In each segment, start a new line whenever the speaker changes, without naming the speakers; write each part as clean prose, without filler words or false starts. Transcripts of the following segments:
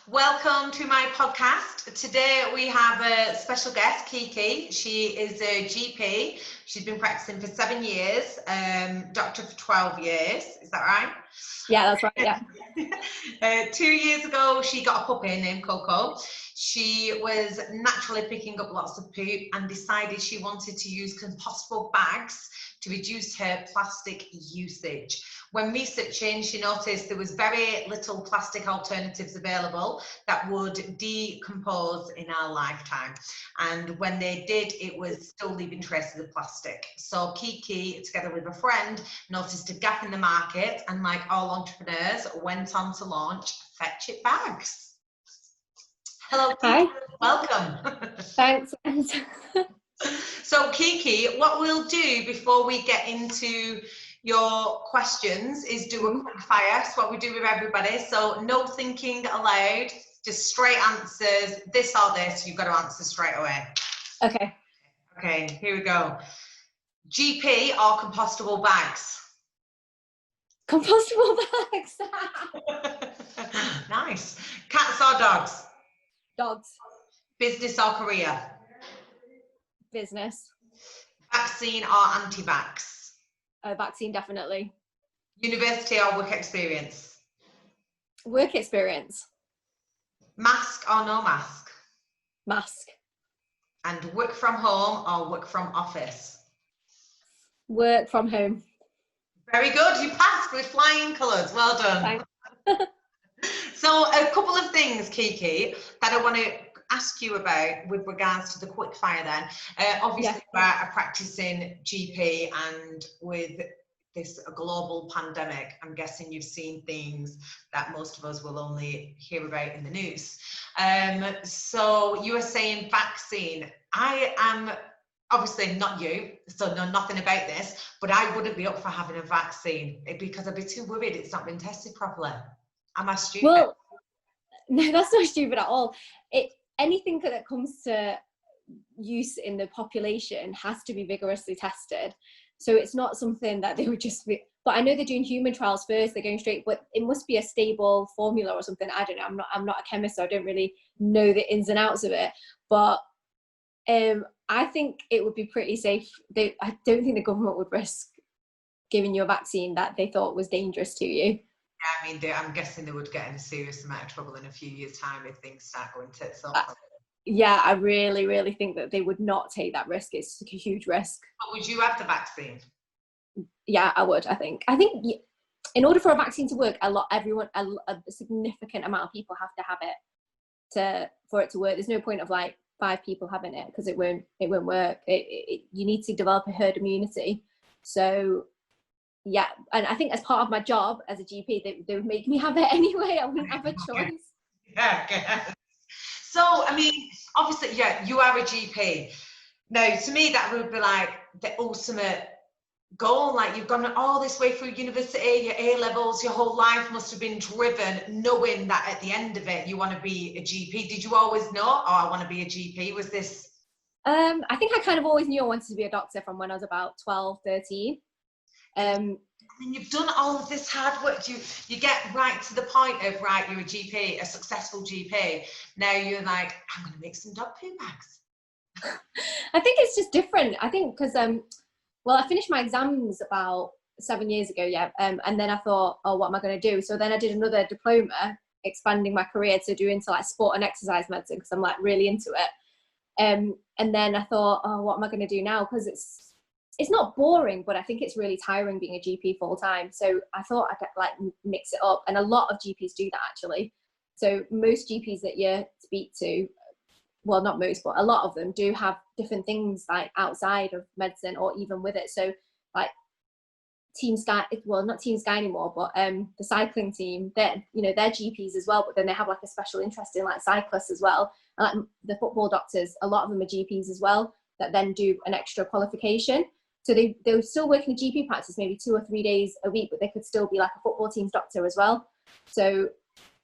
Welcome to my podcast. Today we have a special guest, Kiki. She is a GP. She's been practicing for 7 years, doctor for 12 years. Is that right?
Yeah, that's right, yeah.
2 years ago, she got a puppy named Coco. She was naturally picking up lots of poop and decided she wanted to use compostable bags to reduce her plastic usage. When researching, she noticed there was very little plastic alternatives available that would decompose in our lifetime. And when they did, it was still leaving traces of plastic. So Kiki, together with a friend, noticed a gap in the market and, like all entrepreneurs, went on to launch Fetch It Bags. Hello, Kiki.
Hi.
Welcome.
Thanks.
So Kiki, what we'll do before we get into your questions is do a quick fire. It's what we do with everybody. So no thinking aloud, just straight answers, this or this, you've got to answer straight away.
Okay.
Okay, here we go. GP or compostable bags?
Compostable bags.
Nice. Cats or dogs?
Dogs.
Business or career?
Business.
Vaccine or anti-vax?
Vaccine, definitely.
University or work experience?
Work experience.
Mask or no mask?
Mask.
And work from home or work from office?
Work from home.
Very good, you passed with flying colours, well done. So a couple of things, Kiki, that I want to ask you about with regards to the quick fire then. Obviously, you are a practicing GP, and with this global pandemic, I'm guessing you've seen things that most of us will only hear about in the news. So you were saying vaccine. I am obviously not you, so know nothing about this, but I wouldn't be up for having a vaccine because I'd be too worried it's not been tested properly. Am I stupid?
Well, no, that's not stupid at all. Anything that comes to use in the population has to be vigorously tested. So it's not something that they would just be, but I know they're doing human trials first, they're going straight, but it must be a stable formula or something. I don't know, I'm not a chemist, so I don't really know the ins and outs of it, but I think it would be pretty safe. I don't think the government would risk giving you a vaccine that they thought was dangerous to you.
Yeah, I mean, I'm guessing they would get in a serious amount of trouble in a few years' time if things start going tits up.
Yeah, I really, really think that they would not take that risk. It's a huge risk.
But would you have the vaccine?
Yeah, I would. I think in order for a vaccine to work, a significant amount of people have to have it for it to work. There's no point of like 5 people having it because it won't work. You need to develop a herd immunity. So yeah, and I think as part of my job as a GP, they would make me have it anyway. I wouldn't have a choice.
Yeah. So, I mean, obviously, yeah, you are a GP. Now, to me, that would be like the ultimate goal. Like, you've gone all this way through university, your A-levels, your whole life must have been driven knowing that at the end of it, you want to be a GP. Did you always know, oh, I want to be a GP? Was this...
I think I kind of always knew I wanted to be a doctor from when I was about 12, 13.
And you've done all of this hard work. You get right to the point of, right, you're a GP, a successful GP. Now you're like, I'm going to make some dog poo bags.
I think it's just different. I think because, I finished my exams about 7 years ago, and then I thought, oh, what am I going to do? So then I did another diploma, expanding my career to do into like sport and exercise medicine because I'm like really into it. And then I thought, oh, what am I going to do now? Because it's not boring, but I think it's really tiring being a GP full time. So I thought I'd like mix it up. And a lot of GPs do that actually. So most GPs that you speak to, well, not most, but a lot of them do have different things like outside of medicine or even with it. So like Team Sky, well, not Team Sky anymore, but the cycling team, they're GPs as well, but then they have like a special interest in like cyclists as well. And like the football doctors, a lot of them are GPs as well, that then do an extra qualification. So they're still working a GP practice maybe 2 or 3 days a week, but they could still be like a football team's doctor as well. So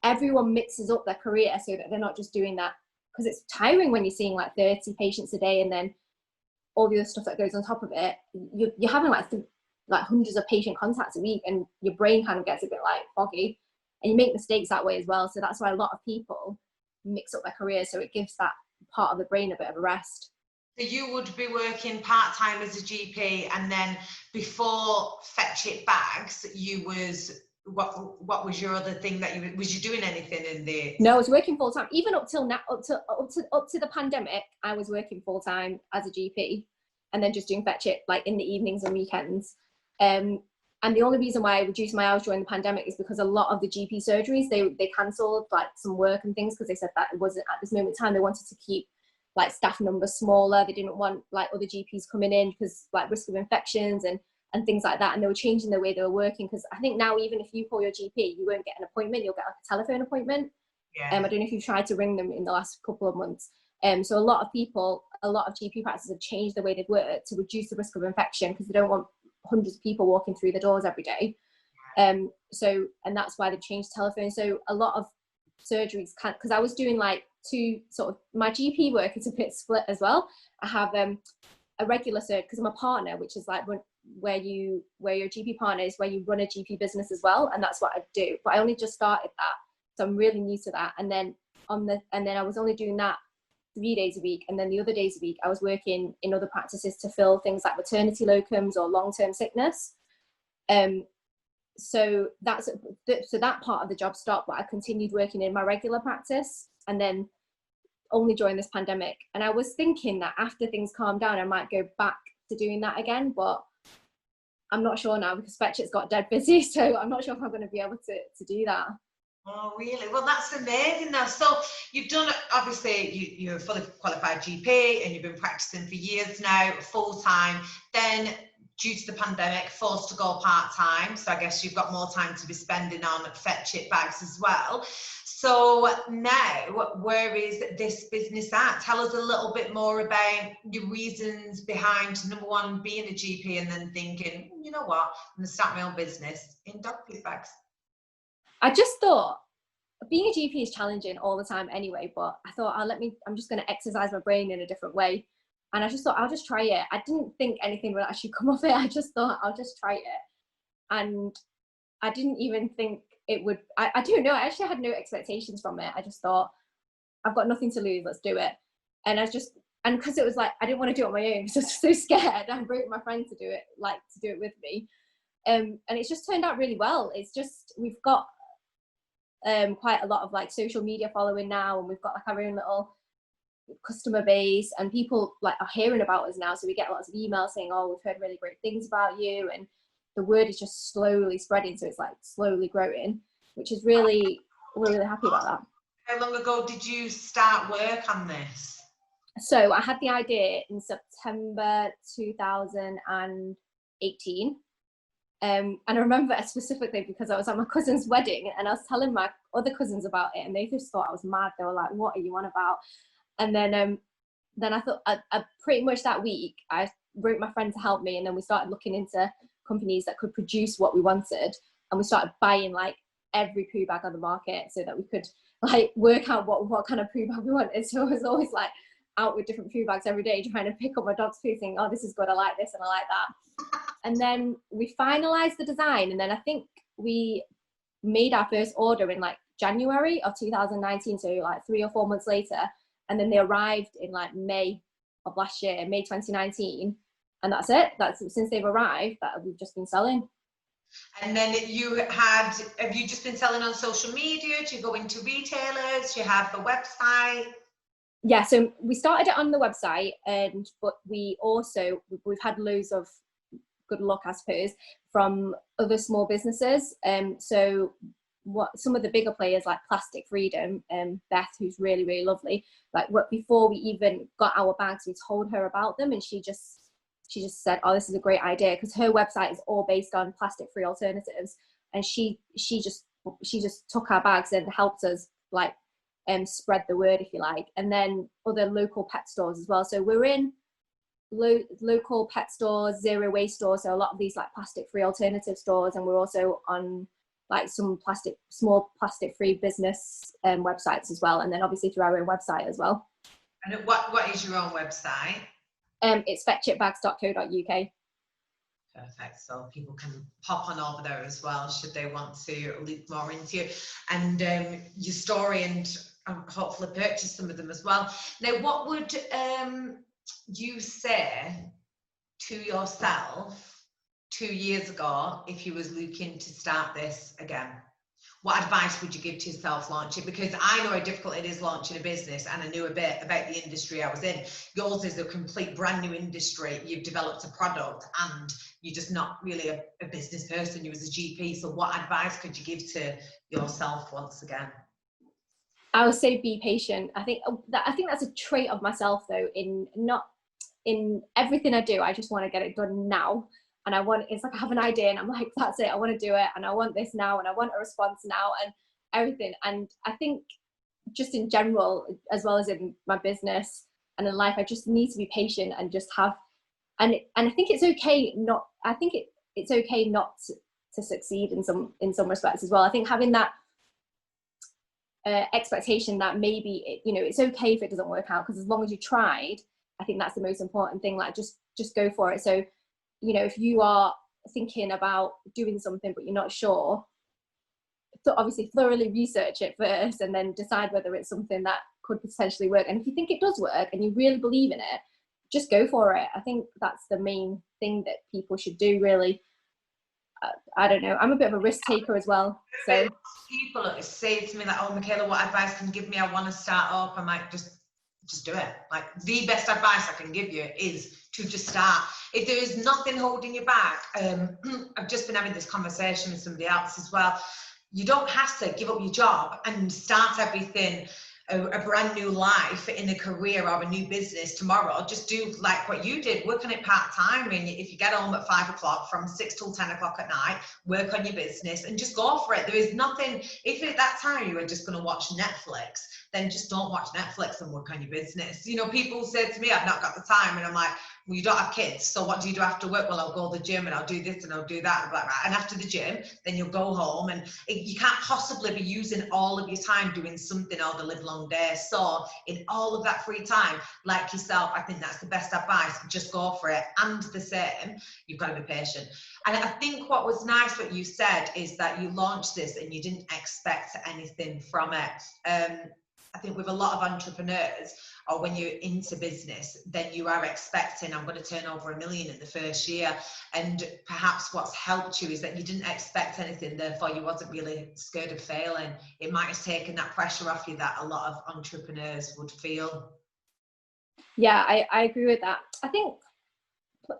everyone mixes up their career so that they're not just doing that, because it's tiring when you're seeing like 30 patients a day and then all the other stuff that goes on top of it. You're having like hundreds of patient contacts a week and your brain kind of gets a bit like foggy. and you make mistakes that way as well. So that's why a lot of people mix up their careers, so it gives that part of the brain a bit of a rest.
So you would be working part-time as a GP, and then before Fetch It Bags, you was, what was your other thing that was you doing anything in the?
No, I was working full-time. Even up till now, up to the pandemic, I was working full-time as a GP, and then just doing Fetch It like in the evenings and weekends. And the only reason why I reduced my hours during the pandemic is because a lot of the GP surgeries, they cancelled like some work and things, because they said that it wasn't, at this moment in time, they wanted to keep like staff numbers smaller. They didn't want like other GPs coming in because like risk of infections and things like that. And they were changing the way they were working, because I think now even if you call your GP, you won't get an appointment, you'll get like a telephone appointment. I don't know if you've tried to ring them in the last couple of months. So a lot of GP practices have changed the way they work to reduce the risk of infection, because they don't want hundreds of people walking through the doors every day. And that's why they've changed telephone. So a lot of surgeries can't, because I was doing like two sort of, my GP work is a bit split as well. I have a regular surgery, because I'm a partner, which is like where your GP partner is, where you run a GP business as well, and that's what I do. But I only just started that, so I'm really new to that. And then I was only doing that 3 days a week, and then the other days a week I was working in other practices to fill things like maternity locums or long-term sickness. So that part of the job stopped, but I continued working in my regular practice, and then only during this pandemic. And I was thinking that after things calm down, I might go back to doing that again, but I'm not sure now, because Fetch It's got dead busy, so I'm not sure if I'm going to be able to do that.
Oh, really? Well, that's amazing now. So you've done, obviously, you're a fully qualified GP, and you've been practicing for years now, full time. Then, due to the pandemic, forced to go part time. So I guess you've got more time to be spending on Fetch It Bags as well. So now, where is this business at? Tell us a little bit more about your reasons behind, number one, being a GP, and then thinking, you know what, I'm going to start my own business in dog food bags.
I just thought being a GP is challenging all the time anyway, but I thought, I'm just going to exercise my brain in a different way. And I just thought, I'll just try it. I didn't think anything would actually come of it. I just thought, I'll just try it. And I didn't even think it would, I don't know, I actually had no expectations from it. I just thought, I've got nothing to lose, let's do it. And because it was like, I didn't want to do it on my own, because I was so scared. I wrote my friend to do it with me. And it's just turned out really well. It's just, we've got quite a lot of like social media following now, and we've got like our own little customer base, and people like are hearing about us now, so we get lots of emails saying, oh, we've heard really great things about you, and the word is just slowly spreading, so it's like slowly growing, which is we're really happy about that.
How long ago did you start work on this?
So I had the idea in September 2018. And I remember it specifically because I was at my cousin's wedding, and I was telling my other cousins about it, and they just thought I was mad. They were like, what are you on about? And then I thought, I pretty much that week, I wrote my friend to help me, and then we started looking into companies that could produce what we wanted, and we started buying like every poo bag on the market so that we could like work out what kind of poo bag we wanted. So I was always like out with different poo bags every day, trying to pick up my dog's poo, thinking, oh, this is good, I like this and I like that. And then we finalized the design, and then I think we made our first order in like January of 2019, so like 3 or 4 months later, and then they arrived in like May of last year, May 2019, and that's it. That's since they've arrived that we've just been selling.
And then have you just been selling on social media? Do you go into retailers? Do you have the website?
Yeah, so we started it on the website, but we've had loads of good luck, I suppose, from other small businesses. So some of the bigger players like Plastic Freedom, Beth, who's really, really lovely, like before we even got our bags, we told her about them, and she just said, oh, this is a great idea, because her website is all based on plastic free alternatives, and she just took our bags and helped us like spread the word, if you like. And then other local pet stores as well. So we're in local pet stores, zero waste stores, so a lot of these like plastic free alternative stores, and we're also on like some small plastic free business websites as well, and then obviously through our own website as well.
And what is your own website?
It's fetchitbags.co.uk.
Perfect. So people can pop on over there as well, should they want to look more into you and your story, and hopefully purchase some of them as well. Now, what would you say to yourself 2 years ago if you was looking to start this again? What advice would you give to yourself launching? Because I know how difficult it is launching a business, and I knew a bit about the industry I was in. Yours is a complete brand new industry. You've developed a product and you're just not really a business person. You was a GP. So what advice could you give to yourself once again?
I would say be patient. I think that's a trait of myself though, in everything I do. I just want to get it done now. And it's like I have an idea and I'm like, that's it, I want to do it, and I want this now, and I want a response now, and everything. And I think just in general, as well as in my business and in life, I just need to be patient and just have, and I think it's okay it's okay not to succeed in some respects as well. I think having that expectation that maybe it's okay if it doesn't work out, because as long as you tried, I think that's the most important thing. Like just go for it. So if you are thinking about doing something but you're not sure, obviously thoroughly research it first and then decide whether it's something that could potentially work. And if you think it does work and you really believe in it, just go for it. I think that's the main thing that people should do, really. I don't know, I'm a bit of a risk taker as well. So
people say to me like, oh, Michaela, what advice can you give me? I want to start up. I'm like, just do it. Like, the best advice I can give you is to just start. If there is nothing holding you back, I've just been having this conversation with somebody else as well. You don't have to give up your job and start everything, a brand new life in a career or a new business tomorrow. Just do like what you did, work on it part-time. And if you get home at 5 o'clock, from 6 till 10 o'clock at night, work on your business and just go for it. There is nothing, if at that time you were just going to watch Netflix, then just don't watch Netflix and work on your business. People say to me, I've not got the time, and I'm like, well, you don't have kids, so what do you do after work? Well, I'll go to the gym and I'll do this and I'll do that, and after the gym, then you'll go home, and you can't possibly be using all of your time doing something all the live long day. So in all of that free time, like yourself, I think that's the best advice. Just go for it. And the same, you've got to be patient. And I think what was nice what you said is that you launched this and you didn't expect anything from it. I think with a lot of entrepreneurs, or when you're into business, then you are expecting, I'm going to turn over $1 million in the first year. And perhaps what's helped you is that you didn't expect anything, therefore you wasn't really scared of failing. It might have taken that pressure off you that a lot of entrepreneurs would feel.
Yeah, I agree with that. I think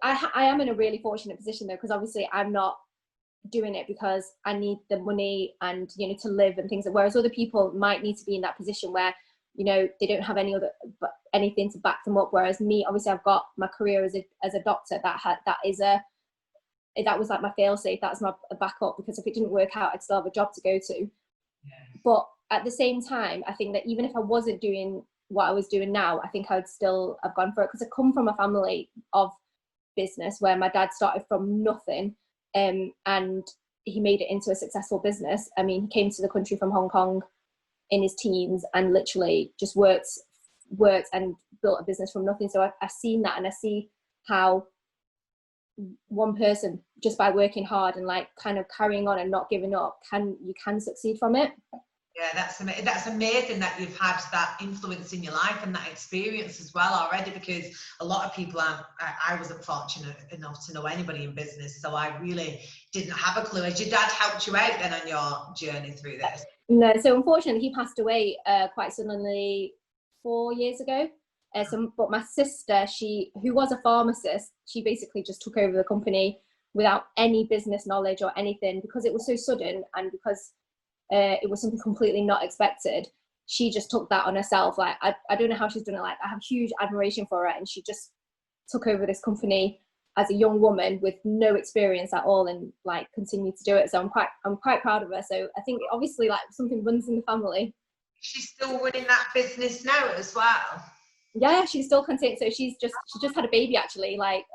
I am in a really fortunate position though, because obviously I'm not doing it because I need the money and to live and things, whereas other people might need to be in that position where they don't have anything to back them up. Whereas me, obviously I've got my career as a doctor, that was like my fail-safe. That's my backup, because if it didn't work out, I'd still have a job to go to. Yeah. But at the same time, I think that even if I wasn't doing what I was doing now, I think I would still have gone for it, because I come from a family of business where my dad started from nothing. And he made it into a successful business. I mean, he came to the country from Hong Kong in his teens and literally just worked and built a business from nothing. So I've seen that, and I see how one person, just by working hard and like kind of carrying on and not giving up, you can succeed from it.
Yeah, that's amazing that you've had that influence in your life and that experience as well already, because a lot of people aren't. I wasn't fortunate enough to know anybody in business, so I really didn't have a clue. Has your dad helped you out then on your journey through this?
No, so unfortunately he passed away quite suddenly 4 years ago. But my sister, who was a pharmacist, she basically just took over the company without any business knowledge or anything, because it was so sudden and because it was something completely not expected. She just took that on herself. Like I don't know how she's done it. Like, I have huge admiration for her, and she just took over this company as a young woman with no experience at all, and like continued to do it. So I'm quite proud of her. So I think obviously like something runs in the family.
She's still running that business now as well.
Yeah, she's still continuing. So she just had a baby actually, like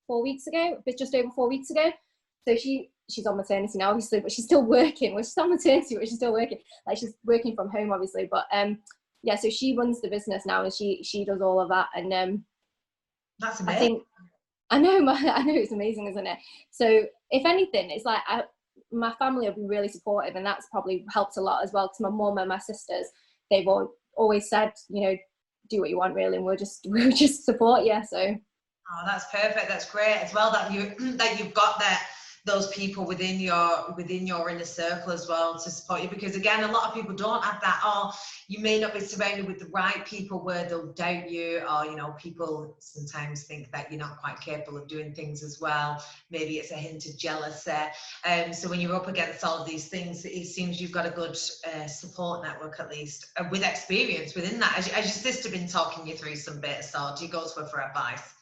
4 weeks ago, just over 4 weeks ago. So she's on maternity now, obviously, but she's still working. Well, she's on maternity, but she's still working. Like, she's working from home, obviously. But yeah, so she runs the business now, and she does all of that. And
that's amazing.
I think I know, I know, it's amazing, isn't it? So if anything, it's like my family have been really supportive, and that's probably helped a lot as well, because my mum and my sisters, they've always said, you know, do what you want really, and we'll just support you. So
oh, that's perfect. That's great as well that you've got those people within your inner circle as well to support you, because again, a lot of people don't have that, or you may not be surrounded with the right people where they'll doubt you, or you know, people sometimes think that you're not quite capable of doing things as well. Maybe it's a hint of jealousy. So when you're up against all of these things, it seems you've got a good support network, at least with experience within that. Has your sister been talking you through some bits, or do you go to her for advice?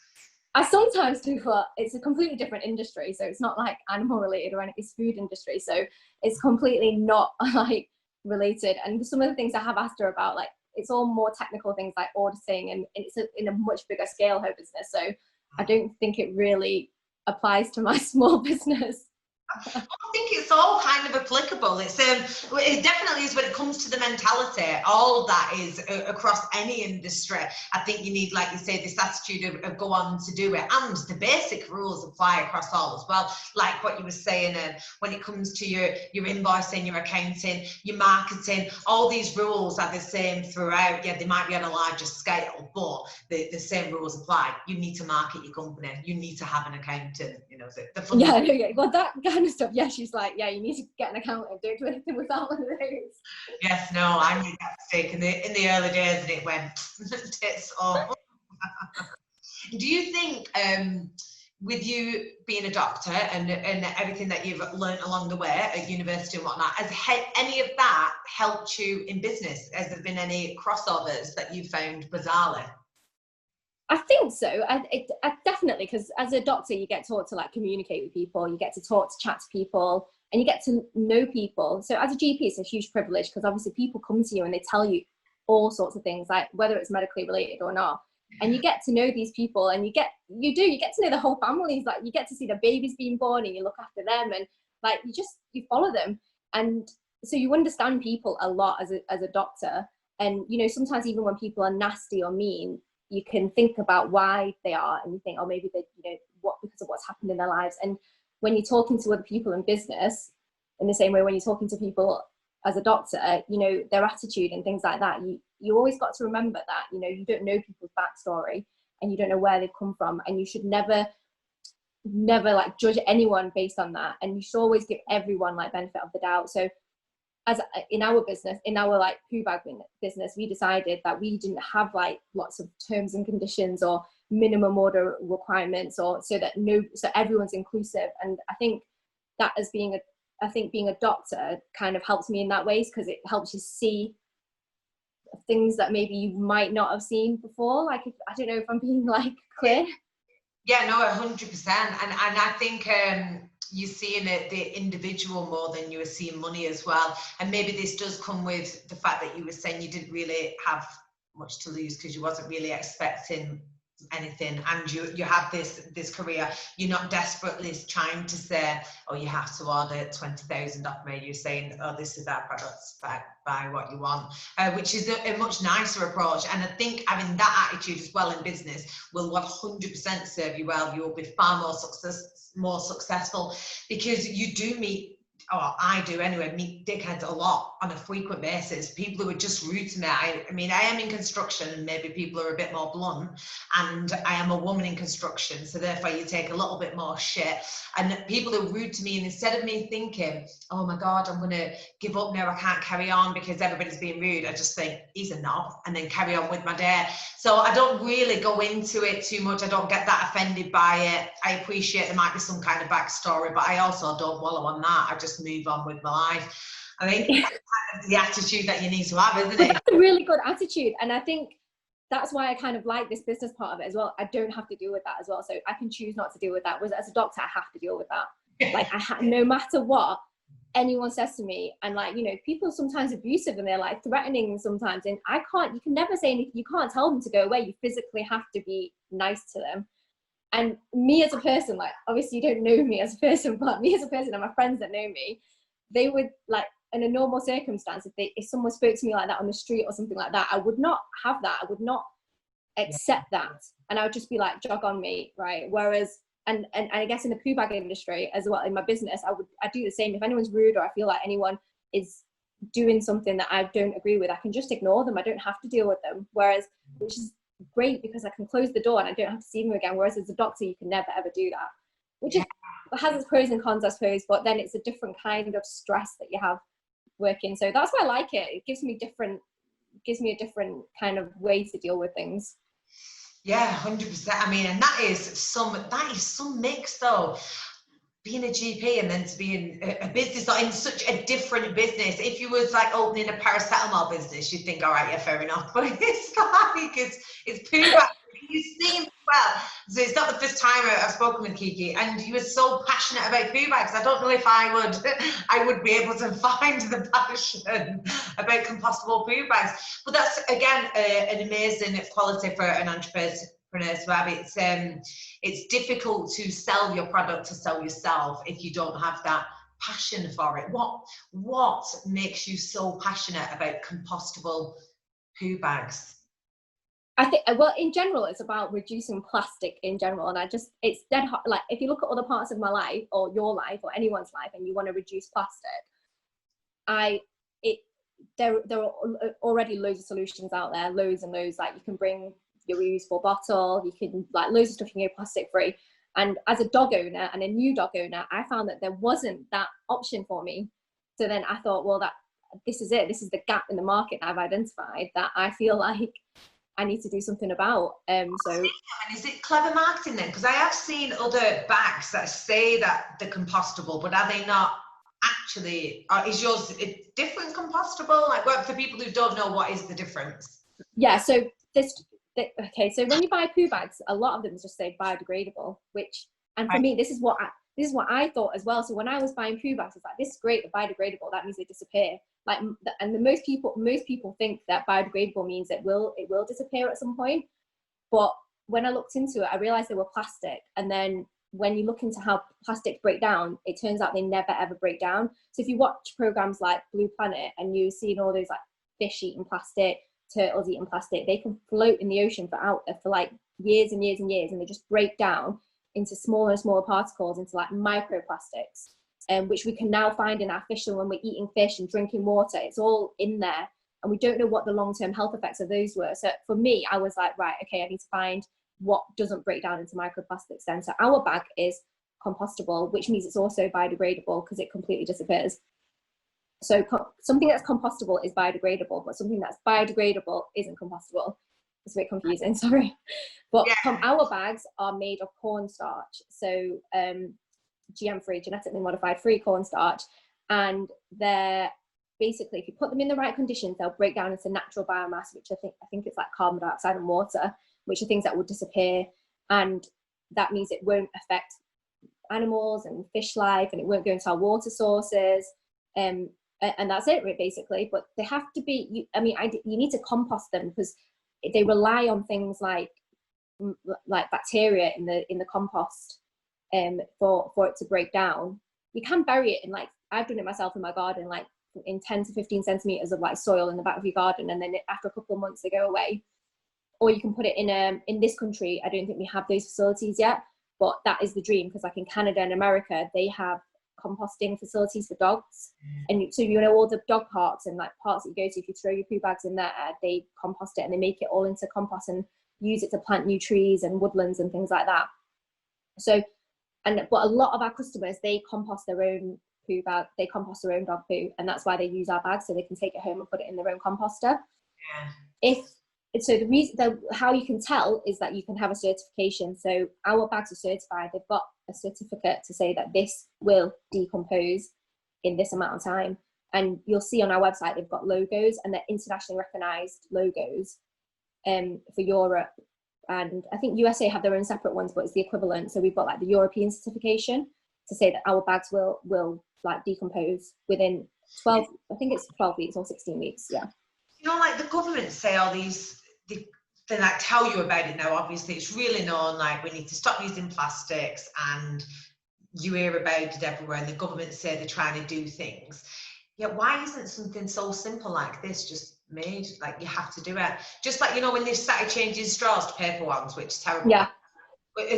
I sometimes do, but it's a completely different industry. So it's not like animal related or anything, it's food industry. So it's completely not like related. And some of the things I have asked her about, like, it's all more technical things like auditing, and it's in a much bigger scale, her business. So I don't think it really applies to my small business.
I think it's all kind of applicable. It definitely is when it comes to the mentality. All of that is across any industry. I think you need, like you say, this attitude of go on to do it, and the basic rules apply across all as well. Like what you were saying, when it comes to your invoicing, your accounting, your marketing, all these rules are the same throughout. Yeah, they might be on a larger scale, but the same rules apply. You need to market your company. You need to have an accountant. You know,
yeah. Well, that kind of stuff. Yeah, she's like, yeah, you need to get an accountant. Don't do anything without one of those.
Yes, no, I made that mistake in the early days, and it went tits off. Do you think, with you being a doctor and everything that you've learned along the way at university and whatnot, has any of that helped you in business? Has there been any crossovers that you found bizarrely?
I think so. I definitely, because as a doctor, you get taught to like communicate with people, you get to talk to chat to people, and you get to know people. So as a GP, it's a huge privilege, because obviously people come to you and they tell you all sorts of things, like whether it's medically related or not. And you get to know these people, and you get to know the whole families. Like you get to see the babies being born, and you look after them, and like you follow them, and so you understand people a lot as a doctor. And you know, sometimes even when people are nasty or mean, you can think about why they are, and you think, oh, maybe they, you know, what, because of what's happened in their lives. And when you're talking to other people in business, in the same way when you're talking to people as a doctor, you know, their attitude and things like that, you always got to remember that, you know, you don't know people's backstory, and you don't know where they've come from, and you should never like judge anyone based on that, and you should always give everyone like benefit of the doubt. So as in our business, in our like poo bag business, we decided that we didn't have like lots of terms and conditions or minimum order requirements, or so everyone's inclusive. And I think that as being a doctor kind of helps me in that way, because it helps you see things that maybe you might not have seen before. Like, I don't know if I'm being like clear.
Yeah, no, 100%. And I think you're seeing the individual more than you were seeing money as well. And maybe this does come with the fact that you were saying you didn't really have much to lose, because you wasn't really expecting anything, and you have this career. You're not desperately trying to say, oh, you have to order 20,000 off me. You're saying, oh, this is our products, buy what you want, which is a much nicer approach. And I think having that attitude as well in business will 100% serve you well. You will be far more successful, because you do meet, or I do anyway, meet dickheads a lot on a frequent basis. People who are just rude to me. I mean, I am in construction, and maybe people are a bit more blunt, and I am a woman in construction, so therefore you take a little bit more shit. And people are rude to me, and instead of me thinking, oh my God, I'm gonna give up now, I can't carry on because everybody's being rude, I just think, he's a knob, and then carry on with my day. So I don't really go into it too much. I don't get that offended by it. I appreciate there might be some kind of backstory, but I also don't wallow on that. I just move on with my life. I think that's kind of the attitude that you need to have, isn't it?
That's a really good attitude, and I think that's why I kind of like this business part of it as well. I don't have to deal with that as well, so I can choose not to deal with that. Whereas as a doctor, I have to deal with that. Like no matter what anyone says to me, and like, you know, people are sometimes abusive and they're like threatening sometimes, and you can never say anything. You can't tell them to go away. You physically have to be nice to them. And me as a person, like, obviously you don't know me as a person, but me as a person and my friends that know me, they would, like, in a normal circumstance, if someone spoke to me like that on the street or something like that, I would not have that. I would not accept that, and I would just be like, jog on, mate, right? Whereas, and I guess in the poo bag industry as well, in my business, I do the same. If anyone's rude or I feel like anyone is doing something that I don't agree with, I can just ignore them. I don't have to deal with them. Whereas, which is great because I can close the door and I don't have to see them again. Whereas as a doctor, you can never ever do that, which has its pros and cons, I suppose. But then it's a different kind of stress that you have working. So that's why I like it. It gives me a different kind of way to deal with things.
Yeah, 100%. I mean, and that is some mix though. Being a GP and then to be in a business, not in such a different business. If you was like opening a paracetamol business, you'd think, all right, yeah, fair enough. But it's like it's poo bag. You seem well. So it's not the first time I've spoken with Kiki, and you were so passionate about poo bags. I don't know if I would be able to find the passion about compostable poo bags. But that's again an amazing quality for an entrepreneur to have. It's difficult to sell your product, to sell yourself, if you don't have that passion for it. What makes you so passionate about compostable poo bags?
I think, well, in general, it's about reducing plastic in general. And it's dead hard. Like, if you look at other parts of my life or your life or anyone's life and you want to reduce plastic, there are already loads of solutions out there, loads and loads. Like, you can bring your reusable bottle, you can, like, loads of stuff you can go plastic free. And as a dog owner and a new dog owner, I found that there wasn't that option for me. So then I thought, well, this is it. This is the gap in the market that I've identified that I feel like I need to do something about. And
is it clever marketing then? Because I have seen other bags that say that they're compostable, but are they not actually? Is yours a different compostable? Like, well, for people who don't know, what is the difference?
Yeah, so so when you buy poo bags, a lot of them just say biodegradable, and for me, this is what I thought as well. So when I was buying poo bags, it's like, this is great, they're biodegradable, that means they disappear. Like, and most people think that biodegradable means it will disappear at some point. But when I looked into it, I realized they were plastic. And then when you look into how plastics break down, it turns out they never ever break down. So if you watch programs like Blue Planet and you've seen all those like fish eating plastic, turtles eating plastic, they can float in the ocean for like years and years and years, and they just break down into smaller and smaller particles, into like microplastics, which we can now find in our fish. And when we're eating fish and drinking water, it's all in there, and we don't know what the long-term health effects of those were. So for me, I was like, right, okay, I need to find what doesn't break down into microplastics then. So our bag is compostable, which means it's also biodegradable because it completely disappears. So something that's compostable is biodegradable, but something that's biodegradable isn't compostable. It's a bit confusing, sorry. But our bags are made of cornstarch, so GM-free, genetically modified, free cornstarch, and they're basically, if you put them in the right conditions, they'll break down into natural biomass, which I think it's like carbon dioxide and water, which are things that will disappear, and that means it won't affect animals and fish life, and it won't go into our water sources. And that's it, basically. But they have to be, you need to compost them because they rely on things like bacteria in the compost for it to break down. You can bury it in, like, I've done it myself in my garden, like in 10 to 15 centimeters of like soil in the back of your garden, and then after a couple of months they go away. Or you can put it in this country, I don't think we have those facilities yet, but that is the dream, because like in Canada and America, they have composting facilities for dogs. And so, you know, all the dog parks and like parks that you go to, if you throw your poo bags in there, they compost it and they make it all into compost and use it to plant new trees and woodlands and things like that. So, but a lot of our customers, they compost their own poo bag, they compost their own dog poo, and that's why they use our bags, so they can take it home and put it in their own composter. So the reason, how you can tell is that you can have a certification. So our bags are certified. They've got a certificate to say that this will decompose in this amount of time. And you'll see on our website, they've got logos, and they're internationally recognized logos for Europe. And I think USA have their own separate ones, but it's the equivalent. So we've got like the European certification to say that our bags will like decompose within 12, I think it's 12 weeks or 16 weeks. Yeah.
You know, like the government say all these, they like tell you about it now. Obviously, it's really known, like, we need to stop using plastics, and you hear about it everywhere, and the government say they're trying to do things. Yet why isn't something so simple like this just made. Like, you have to do it. Just like, you know, when they started changing straws to paper ones, which is terrible.
Yeah.
But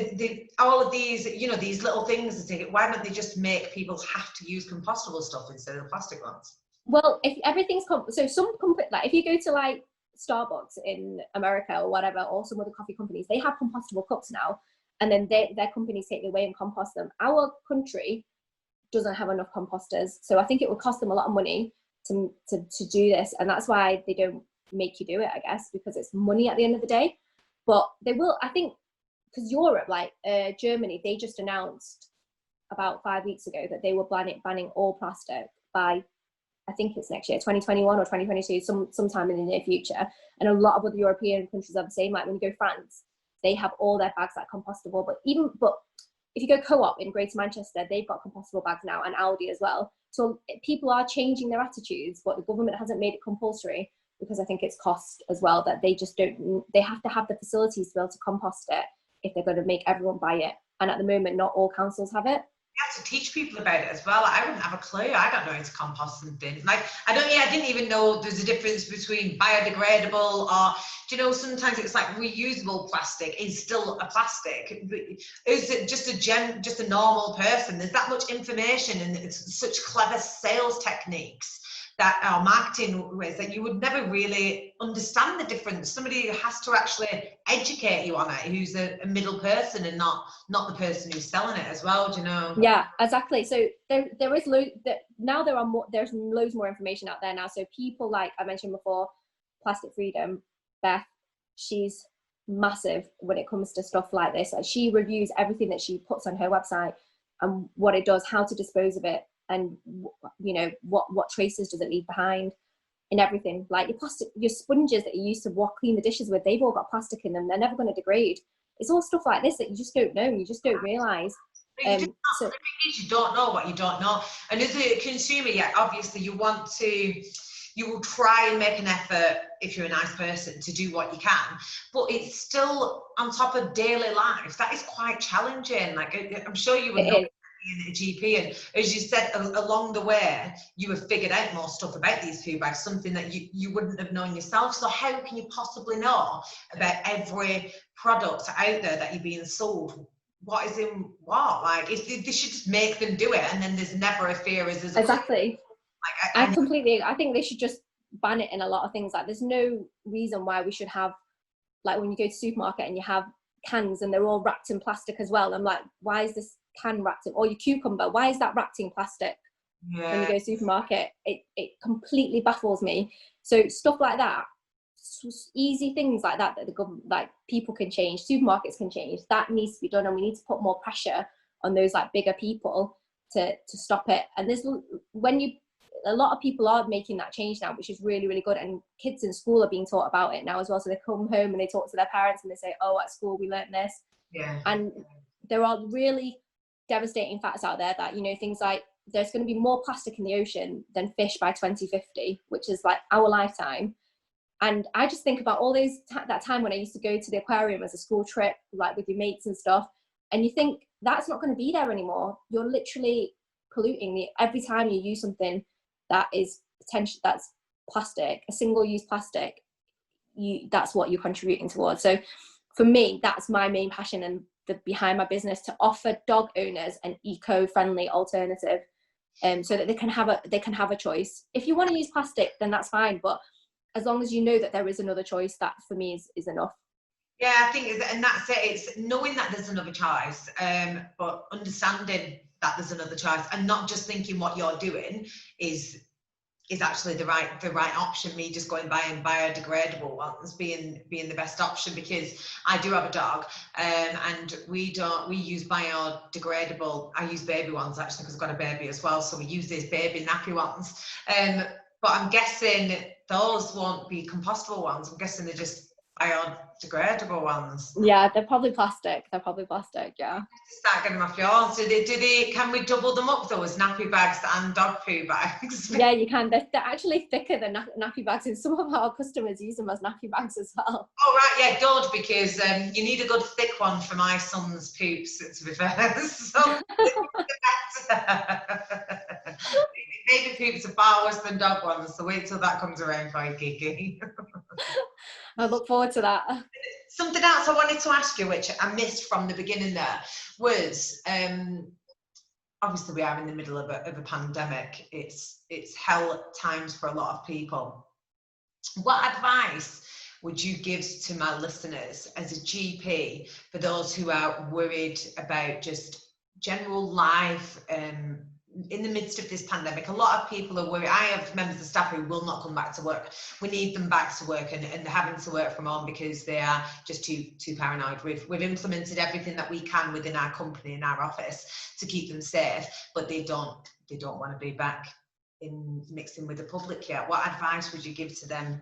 all of these, you know, these little things, why don't they just make people have to use compostable stuff instead of plastic ones?
Well, if everything's so some like if you go to like Starbucks in America or whatever, or some other coffee companies, they have compostable cups now, and then their companies take them away and compost them. Our country doesn't have enough composters, so I think it would cost them a lot of money to do this, and that's why they don't make you do it, I guess, because it's money at the end of the day. But they will, I think, because Europe, like Germany, they just announced about 5 weeks ago that they were banning all plastic by, I think it's next year, 2021 or 2022, sometime in the near future. And a lot of other European countries are the same. Like when you go to France, they have all their bags that are compostable. But if you go Co-op in Greater Manchester, they've got compostable bags now, and Aldi as well. So people are changing their attitudes, but the government hasn't made it compulsory, because I think it's cost as well, that they just don't, they have to have the facilities to be able to compost it if they're going to make everyone buy it. And at the moment, not all councils have it.
You have to teach people about it as well. I wouldn't have a clue. I don't know how to compost and bin. Like, I didn't even know there's a difference between biodegradable or, do you know, sometimes it's like reusable plastic is still a plastic. Is it just a normal person? There's that much information, and it's such clever sales techniques that are marketing ways that you would never really understand the difference. Somebody has to actually educate you on it, who's a middle person and not the person who's selling it as well, do you know?
Yeah, exactly. So there is now there's loads more information out there now. So people, like I mentioned before, Plastic Freedom, Beth, she's massive when it comes to stuff like this. Like, she reviews everything that she puts on her website and what it does, how to dispose of it, and you know what traces does it leave behind, and everything. Like your sponges that you use to clean the dishes with, they've all got plastic in them. They're never going to degrade. It's all stuff like this that you just don't know, you just don't realise.
You don't know what you don't know. And as a consumer, yeah, obviously you will try and make an effort, if you're a nice person, to do what you can, but it's still on top of daily life. That is quite challenging. Like, I'm sure you would know being a GP, and as you said, along the way you have figured out more stuff about these food bags, something that you wouldn't have known yourself. So how can you possibly know about every product out there that you're being sold? What is in what? Like, if they should just make them do it, and then there's never a fear as
exactly. Like, I think they should just ban it in a lot of things. Like, there's no reason why we should have, like, when you go to the supermarket and you have cans and they're all wrapped in plastic as well. I'm like, why is this can wrapped in, or your cucumber, why is that wrapped in plastic? When you go to the supermarket, it completely baffles me. So stuff like that, easy things like that the government, like, people can change, supermarkets can change, that needs to be done, and we need to put more pressure on those like bigger people to stop it. And there's a lot of people are making that change now, which is really, really good, and kids in school are being taught about it now as well. So they come home and they talk to their parents and they say, oh, at school we learnt this. And there are really devastating facts out there that, you know, things like there's going to be more plastic in the ocean than fish by 2050, which is like our lifetime. And I just think about all those that time when I used to go to the aquarium as a school trip, like with your mates and stuff, and you think that's not going to be there anymore. You're literally polluting every time you use something that is that's plastic, a single-use plastic. That's what you're contributing towards. So for me, that's my main passion and behind my business, to offer dog owners an eco-friendly alternative, so that they can have a choice. If you want to use plastic, then that's fine, but as long as you know that there is another choice, that for me is enough.
Yeah, I think, and that's it. It's knowing that there's another choice, but understanding that there's another choice, and not just thinking what you're doing is actually the right option. Me just going buying biodegradable ones being the best option, because I do have a dog, and we use biodegradable. I use baby ones actually, because I've got a baby as well, so we use these baby nappy ones. But I'm guessing those won't be compostable ones. I'm guessing they're just biodegradable ones.
Yeah, they're probably plastic. Yeah.
Start getting them off yours. Do they? Can we double them up though as nappy bags and dog poo bags?
Yeah, you can. They're actually thicker than nappy bags, and some of our customers use them as nappy bags as well.
Oh right, yeah, good, because you need a good thick one for my son's poops, to be fair. So baby poops are far worse than dog ones, so wait till that comes around for you, Kiki.
I look forward to that.
Something else I wanted to ask you, which I missed from the beginning there, was obviously we are in the middle of a pandemic. It's hell times for a lot of people. What advice would you give to my listeners as a GP for those who are worried about just general life in the midst of this pandemic? A lot of people are worried. I have members of staff who will not come back to work. We need them back to work, and they're having to work from home because they are just too paranoid. We've implemented everything that we can within our company, in our office, to keep them safe, but they don't want to be back in mixing with the public yet. What advice would you give to them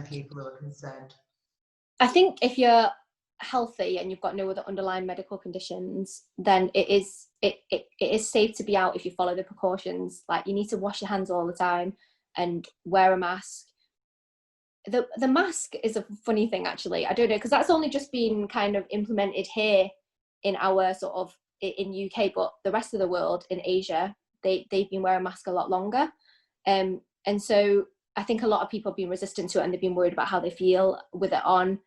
people who are concerned?
I think if you're healthy and you've got no other underlying medical conditions, then it is safe to be out if you follow the precautions. Like, you need to wash your hands all the time and wear a mask. The mask is a funny thing, actually. I don't know, because that's only just been kind of implemented here in our sort of in UK, but the rest of the world, in Asia, they've been wearing masks a lot longer, and so I think a lot of people have been resistant to it, and they've been worried about how they feel with it on.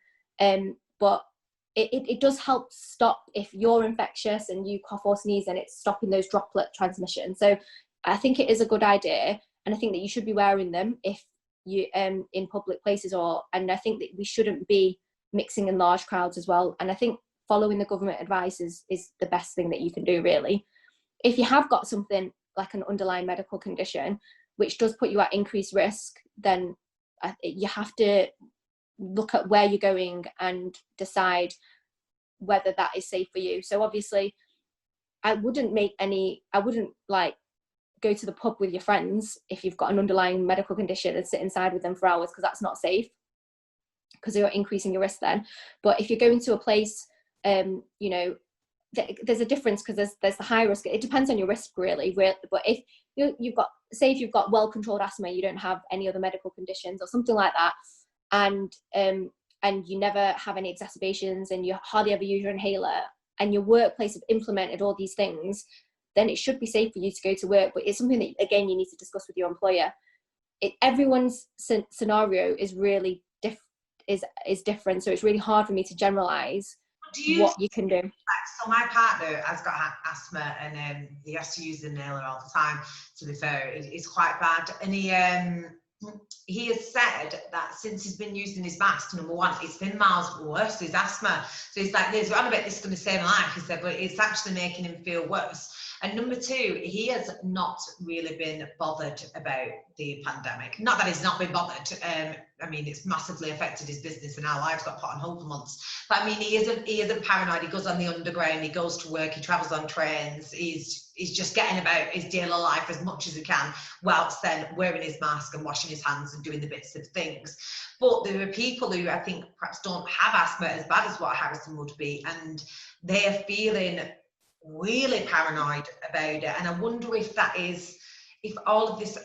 But it does help stop if you're infectious and you cough or sneeze, and it's stopping those droplet transmission. So I think it is a good idea, and I think that you should be wearing them if you in public places, and I think that we shouldn't be mixing in large crowds as well. And I think following the government advice is the best thing that you can do, really. If you have got something like an underlying medical condition which does put you at increased risk, then you have to look at where you're going and decide whether that is safe for you. So obviously I wouldn't like go to the pub with your friends if you've got an underlying medical condition and sit inside with them for hours, because that's not safe, because you're increasing your risk then. But if you're going to a place, you know, there's a difference, because there's the high risk. It depends on your risk, really. But if you've got well-controlled asthma, you don't have any other medical conditions or something like that, and you never have any exacerbations, and you hardly ever use your inhaler, and your workplace have implemented all these things, then it should be safe for you to go to work. But it's something that, again, you need to discuss with your employer. Everyone's scenario is really different, so it's really hard for me to generalize what you can do.
So my partner has got asthma, and he has to use the inhaler all the time. To be fair, it's quite bad, and he has said that since he's been using his mask, number one, it's been miles worse, his asthma. So he's like, "There's I bet this is going to save my life," he said, but it's actually making him feel worse. And number two, he has not really been bothered about the pandemic. Not that he's not been bothered. I mean, it's massively affected his business, and our lives got put on hold for months. But I mean, he isn't paranoid. He goes on the underground, he goes to work, he travels on trains. He's just getting about his daily life as much as he can, whilst then wearing his mask and washing his hands and doing the bits of things. But there are people who I think perhaps don't have asthma as bad as what Harrison would be, and they are feeling really paranoid about it. And I wonder if all of this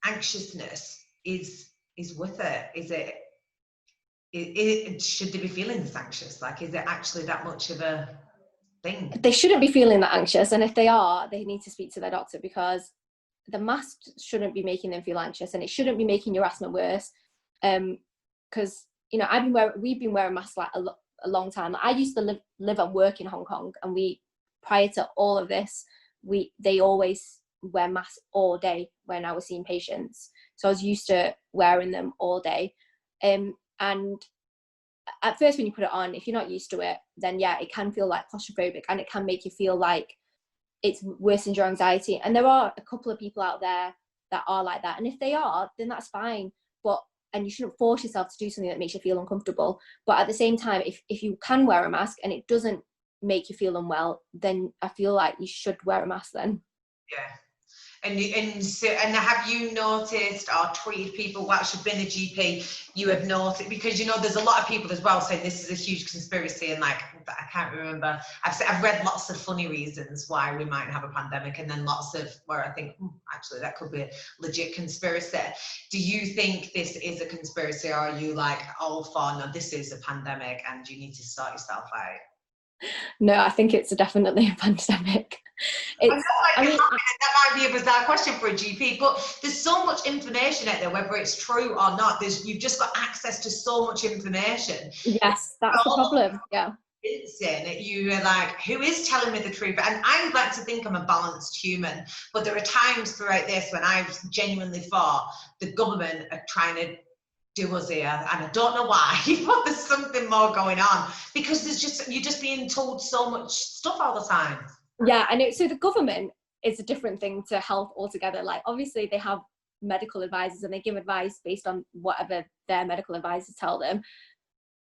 anxiousness is with it. Should they be feeling this anxious? Like, is it actually that much of a thing?
They shouldn't be feeling that anxious, and if they are, they need to speak to their doctor, because the mask shouldn't be making them feel anxious, and it shouldn't be making your asthma worse. Because you know, we've been wearing masks like a long time. I used to live and work in Hong Kong, and prior to all of this, they always wear masks all day when I was seeing patients. So I was used to wearing them all day. And at first, when you put it on, if you're not used to it, then yeah, it can feel like claustrophobic, and it can make you feel like it's worsens your anxiety. And there are a couple of people out there that are like that. And if they are, then that's fine. And you shouldn't force yourself to do something that makes you feel uncomfortable. But at the same time, if you can wear a mask and it doesn't make you feel unwell, then I feel like you should wear a mask then.
Yeah. And have you noticed or treated people, whilst you've been a GP, you have noticed, because you know there's a lot of people as well saying this is a huge conspiracy, and like I can't remember, I've read lots of funny reasons why we might have a pandemic, and then lots of where I think actually that could be a legit conspiracy. Do you think this is a conspiracy, or are you like all for no, this is a pandemic and you need to sort yourself out?
No, I think it's definitely a pandemic.
It's, I mean, that might be a bizarre question for a GP, but there's so much information out there, whether it's true or not. You've just got access to so much information.
Yes, that's the problem. Yeah.
You are like, who is telling me the truth? And I like to think I'm a balanced human, but there are times throughout this when I've genuinely thought the government are trying to do us here, and I don't know why, but there's something more going on, because you're just being told so much stuff all the time.
Yeah, and so the government is a different thing to health altogether. Like, obviously they have medical advisors and they give advice based on whatever their medical advisors tell them.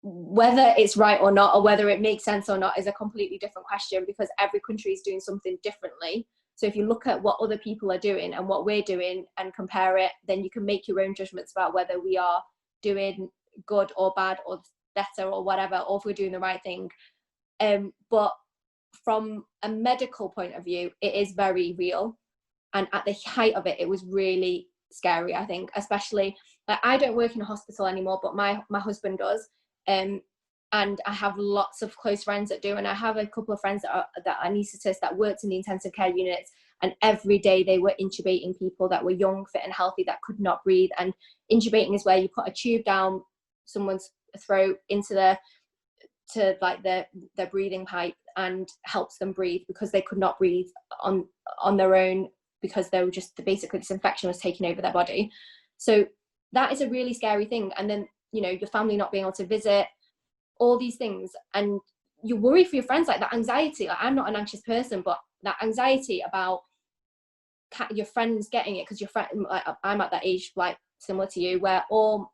Whether it's right or not, or whether it makes sense or not, is a completely different question, because every country is doing something differently. So if you look at what other people are doing and what we're doing and compare it, then you can make your own judgments about whether we are doing good or bad or better or whatever, or if we're doing the right thing. But from a medical point of view, it is very real. And at the height of it, it was really scary, I think, especially, like, I don't work in a hospital anymore, but my husband does. And I have lots of close friends that do, and I have a couple of friends that are anaesthetists that worked in the intensive care units, and every day they were intubating people that were young, fit and healthy that could not breathe. And intubating is where you put a tube down someone's throat into their breathing pipe and helps them breathe, because they could not breathe on their own, because they were just basically this infection was taking over their body. So that is a really scary thing. And then, you know, your family not being able to visit, all these things, and you worry for your friends, like that anxiety. Like, I'm not an anxious person, but that anxiety about your friends getting it, because your friend, like, I'm at that age, like similar to you, where all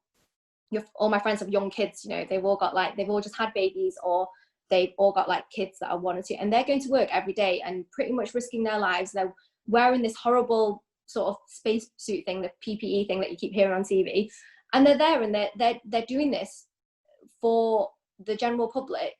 my friends have young kids. You know, they've all just had babies, or they've all got like kids that are 1 or 2, and they're going to work every day and pretty much risking their lives. They're wearing this horrible sort of space suit thing, the PPE thing that you keep hearing on TV, and they're there and they're doing this for the general public.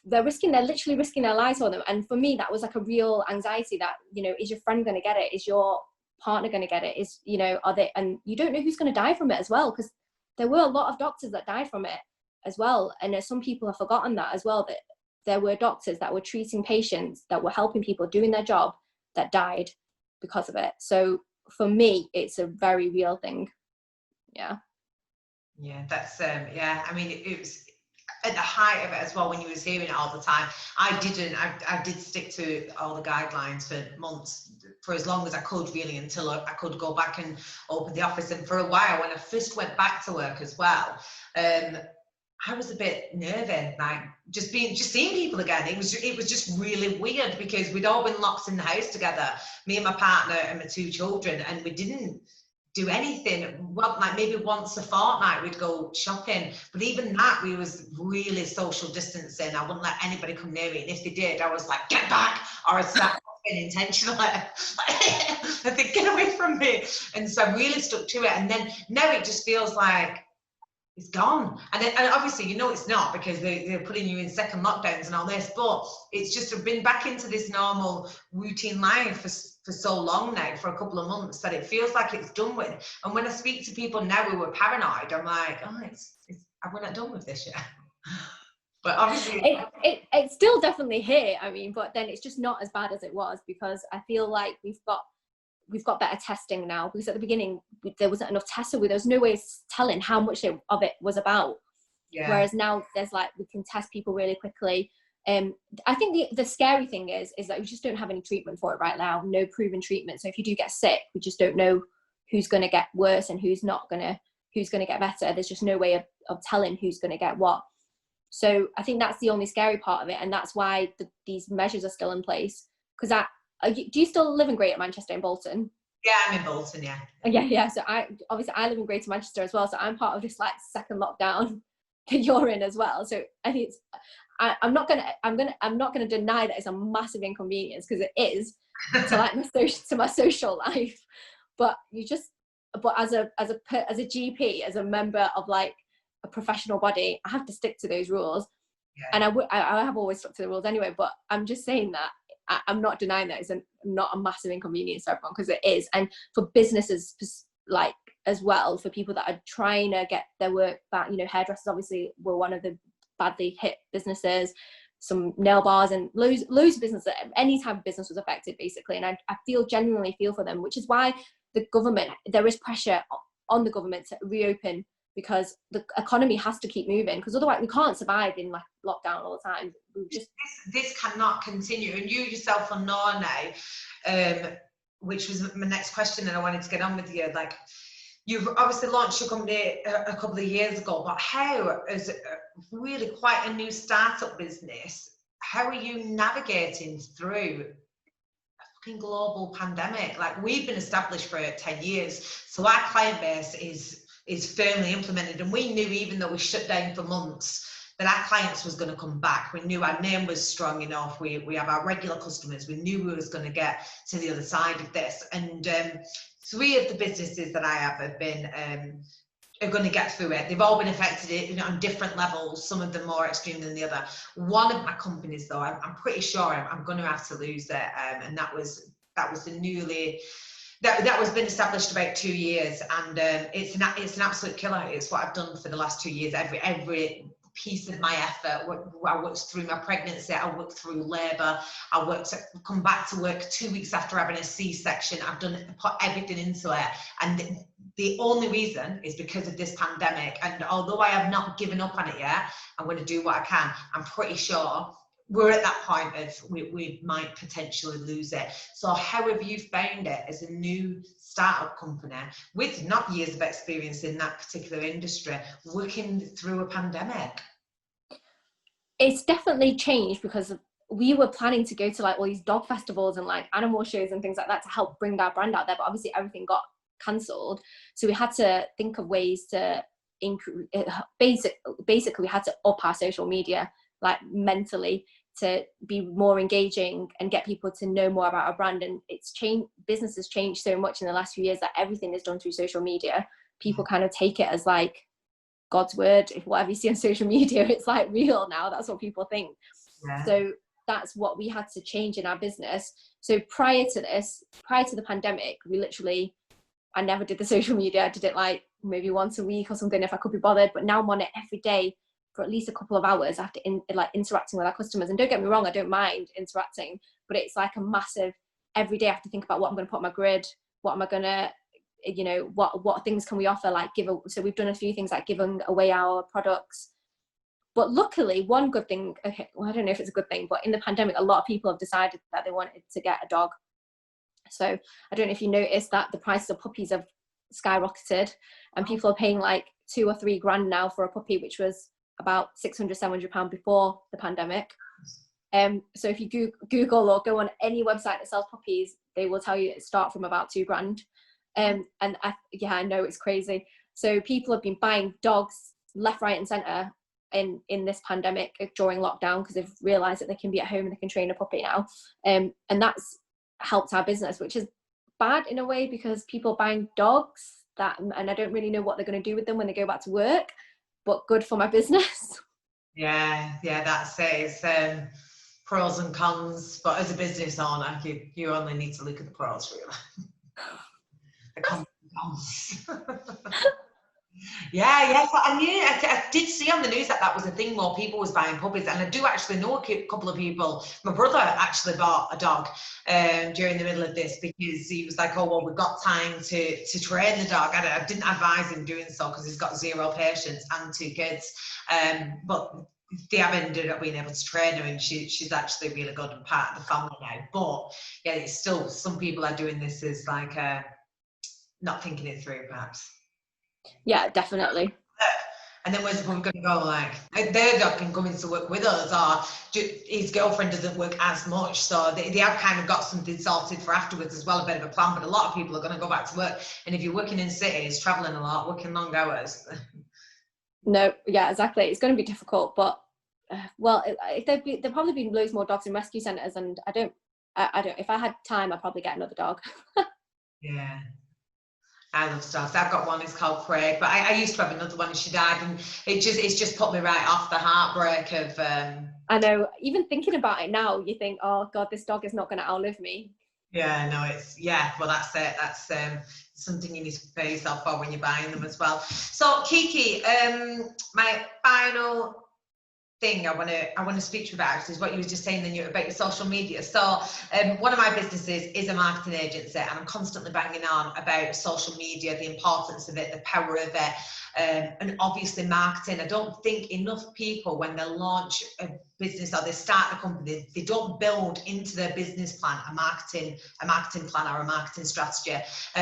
They're literally risking their lives for them. And for me, that was like a real anxiety that, you know, is your friend going to get it? Is your partner going to get it? Is, you know, and you don't know who's going to die from it as well, because there were a lot of doctors that died from it as well. And some people have forgotten that as well, that there were doctors that were treating patients, that were helping people, doing their job, that died because of it. So for me, it's a very real thing. Yeah.
Yeah, that's I mean, it was at the height of it as well, when you was hearing it all the time. I did stick to all the guidelines for months, for as long as I could, really, until I could go back and open the office. And for a while, when I first went back to work as well, I was a bit nervous, like just seeing people again. It was just really weird, because we'd all been locked in the house together, me and my partner and my 2 children, and we didn't do anything. Well, like maybe once a fortnight we'd go shopping, but even that, we was really social distancing. I wouldn't let anybody come near me, and if they did, I was like, get back, or I'd start intentionally. I think, get away from me. And so I really stuck to it. And then now it just feels like it's gone. And obviously, you know, it's not, because they're putting you in second lockdowns and all this, but it's just been back into this normal routine life for so long now, for a couple of months, that it feels like it's done with. And when I speak to people now who are paranoid, I'm like, oh, we're not done with this yet. But obviously
it's still definitely here. I mean, but then it's just not as bad as it was, because I feel like we've got better testing now, because at the beginning there wasn't enough tests, so there was no way of telling how much of it was about. Yeah. Whereas now there's like, we can test people really quickly. I think the scary thing is that we just don't have any treatment for it right now, no proven treatment. So if you do get sick, we just don't know who's going to get worse and who's going to get better. There's just no way of telling who's going to get what. So I think that's the only scary part of it, and that's why these measures are still in place. Because do you still live in Greater Manchester, in Bolton?
Yeah, I'm in Bolton, yeah.
Yeah. So I live in Greater Manchester as well. So I'm part of this like second lockdown that you're in as well. So I think I'm not gonna deny that it's a massive inconvenience, because it is to like my social life. But as a GP, as a member of like a professional body, I have to stick to those rules. Yeah. And I have always stuck to the rules anyway. But I'm just saying that I'm not denying that it's not a massive inconvenience for everyone, because it is. And for businesses, like, as well, for people that are trying to get their work back, you know, hairdressers obviously were one of the badly hit businesses. some nail bars, and loads of business. Any type of business was affected basically, and I genuinely feel for them, which is why there is pressure on the government to reopen, because the economy has to keep moving, because otherwise we can't survive in like lockdown all the time.
This cannot continue, and you yourself will know now, which was my next question that I wanted to get on with you. Like, you've obviously launched your company a couple of years ago, but how, as really quite a new startup business, how are you navigating through a fucking global pandemic? Like, we've been established for 10 years, so our client base is firmly implemented, and we knew, even though we shut down for months, that our clients was going to come back. We knew our name was strong enough. We have our regular customers. We knew we was going to get to the other side of this. And 3 of the businesses that I have been are going to get through it. They've all been affected on different levels, some of them more extreme than the other. One of my companies, though, I'm pretty sure I'm going to have to lose it, and that was the newly. That was been established about 2 years, and it's an absolute killer. It's what I've done for the last 2 years. Every piece of my effort. I worked through my pregnancy, I worked through labour, come back to work 2 weeks after having a C-section. I've put everything into it, and the only reason is because of this pandemic. And although I have not given up on it yet, I'm going to do what I can. I'm pretty sure we're at that point of we might potentially lose it. So how have you found it as a new startup company with not years of experience in that particular industry, working through a pandemic?
It's definitely changed, because we were planning to go to like all these dog festivals and like animal shows and things like that to help bring our brand out there, but obviously everything got cancelled, so we had to think of ways to increase. Basically we had to up our social media, like mentally, to be more engaging and get people to know more about our brand. And it's changed. Business has changed so much in the last few years that everything is done through social media. People kind of take it as like God's word. If whatever you see on social media, it's like real now. That's what people think. Yeah. So that's what we had to change in our business. So prior to the pandemic, I never did the social media. I did it like maybe once a week or something if I could be bothered. But now I'm on it every day for at least a couple of hours after interacting with our customers. And don't get me wrong, I don't mind interacting, but it's like a massive, every day I have to think about what I'm going to put on my grid, what am I going to, what things can we offer, like so we've done a few things like giving away our products. But luckily, one good thing, okay, well, I don't know if it's a good thing, but in the pandemic, a lot of people have decided that they wanted to get a dog. So I don't know if you noticed that the prices of puppies have skyrocketed, and people are paying like 2 or 3 grand now for a puppy, which was about £600-700 before the pandemic. So if you Google or go on any website that sells puppies, they will tell you it start from about 2 grand. And I know it's crazy. So people have been buying dogs left, right and centre in this pandemic during lockdown, because they've realised that they can be at home and they can train a puppy now. And that's helped our business, which is bad in a way, because people are buying dogs and I don't really know what they're going to do with them when they go back to work, but good for my business. Yeah,
that's it. It's pros and cons, but as a business owner, you only need to look at the pros, really. The cons. Yeah. So I did see on the news that was a thing, more people was buying puppies, and I do actually know a couple of people. My brother actually bought a dog during the middle of this, because he was like, oh well, we've got time to train the dog. I didn't advise him doing so, because he's got 0 patience and 2 kids, but they have ended up being able to train her, and she's actually really good and part of the family now. But yeah, it's still, some people are doing this as like not thinking it through, perhaps.
Yeah, definitely.
And then where's the point going to go? Like, their dog can come in to work with us, or his girlfriend doesn't work as much, so they have kind of got something sorted for afterwards as well, a bit of a plan. But a lot of people are going to go back to work, and if you're working in cities, traveling a lot, working long hours.
No, yeah, exactly. It's going to be difficult, but well, there'll probably be loads more dogs in rescue centres, and I don't. If I had time, I'd probably get another dog.
Yeah. I love dogs. I've got one, it's called Craig, but I used to have another one and she died, and it's just put me right off the heartbreak of
I know, even thinking about it now, you think, oh god, this dog is not going to outlive me.
Yeah, no, well, that's it. That's something you need to prepare yourself for when you're buying them as well. So Kiki, my final thing I want to speak to you about is what you were just saying then about your social media. So one of my businesses is a marketing agency, and I'm constantly banging on about social media, the importance of it, the power of it, and obviously marketing. I don't think enough people, when they launch a business or they start a company, they don't build into their business plan a marketing plan or a marketing strategy,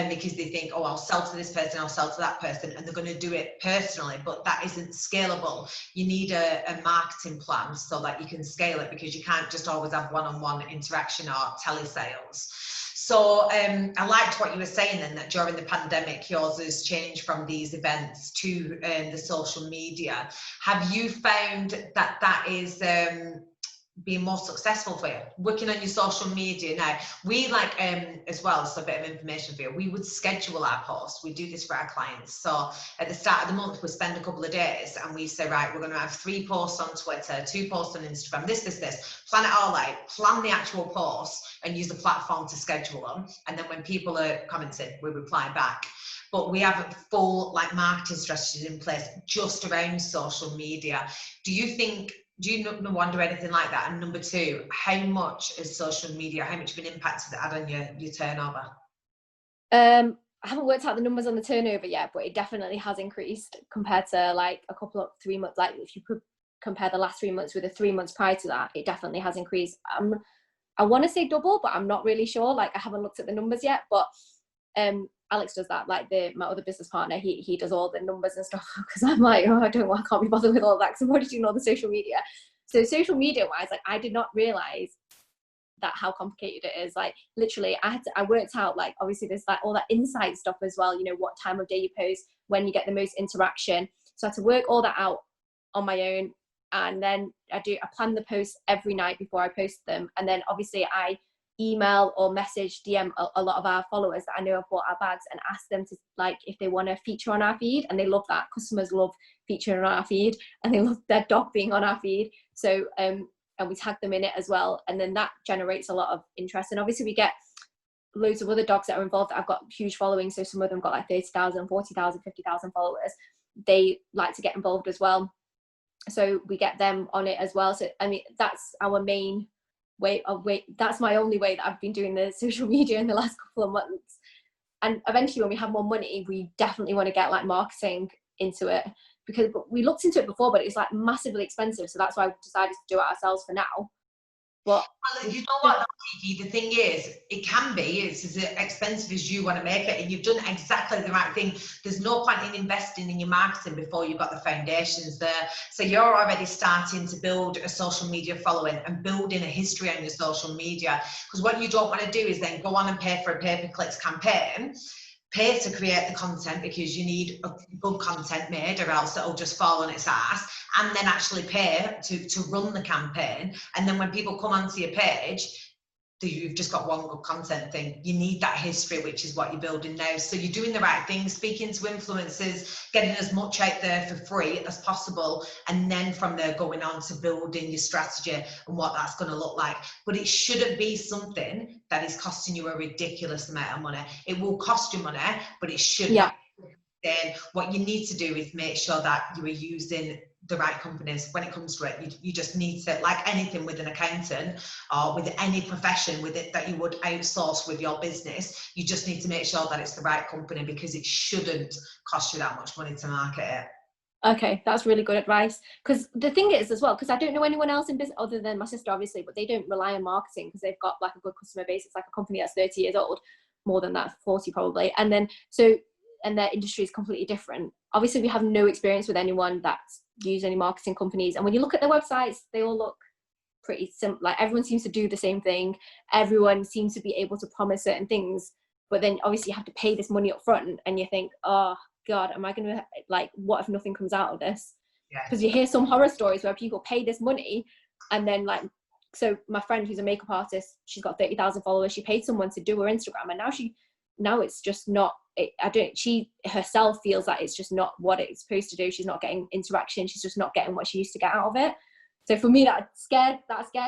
because they think, oh, I'll sell to this person, I'll sell to that person, and they're going to do it personally, but that isn't scalable. You need a marketing plan so that you can scale it, because you can't just always have one-on-one interaction or telesales. So I liked what you were saying then, that during the pandemic yours has changed from these events to the social media. Have you found that that is being more successful for you, working on your social media? Now we like as well, so a bit of information for you, we would schedule our posts. We do this for our clients. So at the start of the month we spend a couple of days and we say, right, we're going to have 3 posts on Twitter, 2 posts on Instagram, this, plan it all out, plan the actual posts and use the platform to schedule them, and then when people are commenting we reply back. But we have full like marketing strategies in place just around social media. Do you wonder anything like that? And number 2, how much is social media, how much of an impact does it had on your turnover?
I haven't worked out the numbers on the turnover yet, but it definitely has increased compared to like a couple of 3 months. Like if you could compare the last 3 months with the 3 months prior to that, it definitely has increased. I want to say double, but I'm not really sure. Like I haven't looked at the numbers yet, but Alex does that, like my other business partner, he does all the numbers and stuff, because I'm like, oh, I can't be bothered with all that, because I'm already doing all the social media. So social media wise, like I did not realize that how complicated it is. Like literally I worked out, like obviously there's like all that insight stuff as well, you know, what time of day you post, when you get the most interaction. So I had to work all that out on my own, and then I plan the posts every night before I post them, and then obviously I email or message DM a lot of our followers that I know have bought our bags and ask them to, like, if they want to feature on our feed, and they love that. Customers love featuring on our feed, and they love their dog being on our feed. So and we tag them in it as well, and then that generates a lot of interest. And obviously we get loads of other dogs that are involved that have got huge followings, so some of them got like 30,000, 40,000, 50,000 followers. They like to get involved as well, so we get them on it as well. So I mean, that's our main that's my only way that I've been doing the social media in the last couple of months. And eventually when we have more money, we definitely want to get like marketing into it, because we looked into it before, but it's like massively expensive, so that's why we decided to do it ourselves for now. But
well, you know what, Kiki, the thing is, it can be, it's as expensive as you want to make it, and you've done exactly the right thing. There's no point in investing in your marketing before you've got the foundations there. So you're already starting to build a social media following and building a history on your social media, because what you don't want to do is then go on and pay for a pay-per-clicks campaign, pay to create the content, because you need a good content made, or else it'll just fall on its ass, and then actually pay to run the campaign. And then when people come onto your page, you've just got one good content thing. You need that history, which is what you're building now. So you're doing the right thing, speaking to influencers, getting as much out there for free as possible, and then from there going on to building your strategy and what that's going to look like. But it shouldn't be something that is costing you a ridiculous amount of money. It will cost you money, but it should not. Then what you need to do is make sure that you are using the right companies when it comes to it. You just need to, like anything with an accountant or with any profession with it that you would outsource with your business, you just need to make sure that it's the right company, because it shouldn't cost you that much money to market it.
Okay, that's really good advice. Because the thing is as well, because I don't know anyone else in business other than my sister, obviously, but they don't rely on marketing because they've got like a good customer base. It's like a company that's 30 years old, more than that, 40 probably. And then and their industry is completely different. Obviously, we have no experience with anyone that's used any marketing companies. And when you look at their websites, they all look pretty simple. Like everyone seems to do the same thing. Everyone seems to be able to promise certain things, but then obviously you have to pay this money up front, and you think, oh God, am I going to, like, what if nothing comes out of this? Because you hear some horror stories where people pay this money, and then like, so my friend who's a makeup artist, she's got 30,000 followers. She paid someone to do her Instagram, and now it's just not, she herself feels that it's just not what it's supposed to do. She's not getting interaction. She's just not getting what she used to get out of it. So for me, that scared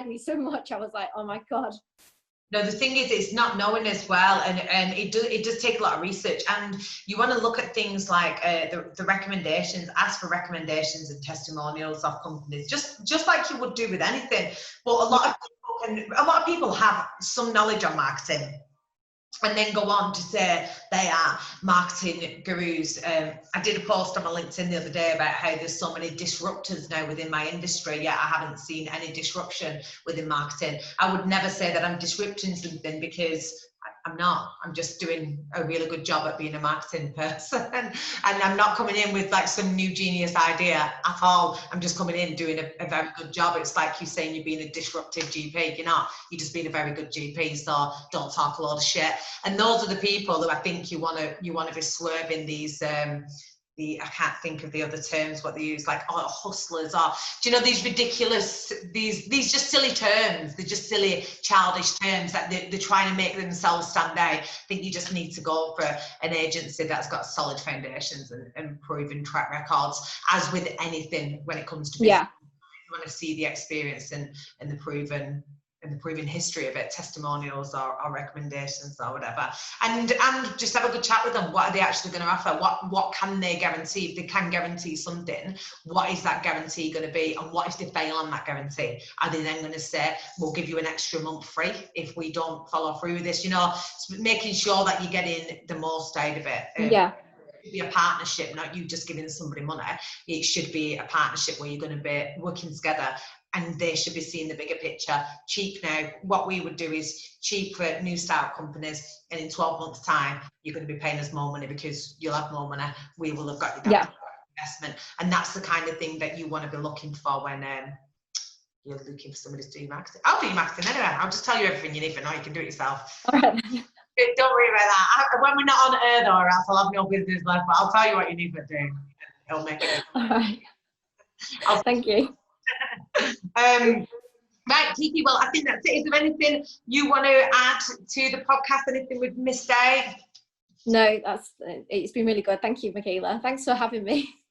me so much. I was like, oh my God,
No, the thing is, it's not knowing as well, and it does take a lot of research, and you want to look at things like the recommendations, ask for recommendations and testimonials of companies, just like you would do with anything. But a lot of people have some knowledge on marketing, and then go on to say they are marketing gurus. I did a post on my LinkedIn the other day about how there's so many disruptors now within my industry, yet I haven't seen any disruption within marketing. I would never say that I'm disrupting something, because I'm not. I'm just doing a really good job at being a marketing person. And I'm not coming in with like some new genius idea at all. I'm just coming in doing a very good job. It's like you saying you're being a disruptive GP. You're not. You're just being a very good GP. So don't talk a lot of shit. And those are the people who I think you want to be swerving these I can't think of the other terms what they use, like hustlers, or do you know, these ridiculous, these just silly terms. They're just silly, childish terms that they're trying to make themselves stand out. I think you just need to go for an agency that's got solid foundations and proven track records. As with anything, when it comes to business, you want to see the experience and the proven history of it, testimonials or recommendations or whatever, and just have a good chat with them. What are they actually going to offer? What can they guarantee? If they can guarantee something, what is that guarantee going to be? And what if they fail on that guarantee? Are they then going to say, we'll give you an extra month free if we don't follow through with this? You know, making sure that you're getting the most out of it. It should be a partnership, not you just giving somebody money. It should be a partnership where you're going to be working together, and they should be seeing the bigger picture. Cheap now, what we would do is cheap for new start companies, and in 12 months time you're going to be paying us more money because you'll have more money. We will have got your investment, and that's the kind of thing that you want to be looking for when you're looking for somebody to do your marketing. I'll do your marketing anyway. I'll just tell you everything you need to know. You can do it yourself. All right. Don't worry about that. When we're not on Earth or else, I'll have no business left, but I'll tell you what you need to do. It'll make it.
All right. Thank you.
Right, Kiki, well, I think that's it. Is there anything you want to add to the podcast? Anything we've missed out?
No, it's been really good. Thank you, Michaela. Thanks for having me.